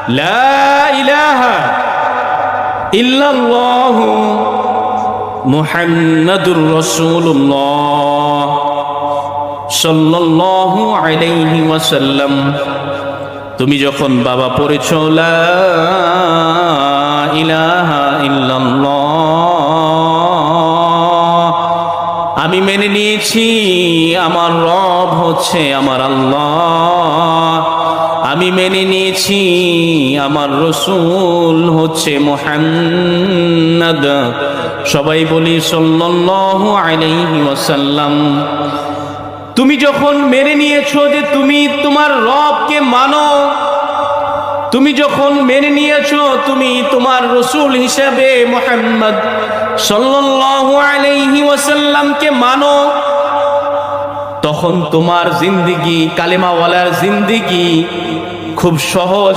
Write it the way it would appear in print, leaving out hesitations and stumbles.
লা ইলাহা ইল্লাল্লাহু মুহাম্মাদুর রাসূলুল্লাহ সাল্লাল্লাহু আলাইহি ওয়াসাল্লাম। তুমি যখন বাবা পড়েছো লা ইলাহা ইল্লাল্লাহ, আমি মেনে নিয়েছি আমার রব হচ্ছে আমার আল্লাহ, আমি মেনে নিয়েছি আমার রসূল হচ্ছে মুহাম্মদ। সবাই বলি সাল্লাল্লাহু আলাইহি ওয়াসাল্লাম। তুমি যখন মেনে নিয়েছো যে তুমি তোমার রবকে মানো, তুমি যখন মেনে নিয়েছো তুমি তোমার রসূল হিসেবে মুহাম্মদ সাল্লাল্লাহু আলাইহি ওয়াসাল্লামকে মানো, তখন তোমার জিন্দেগি, কালেমাওয়ালার জিন্দেগি খুব সহজ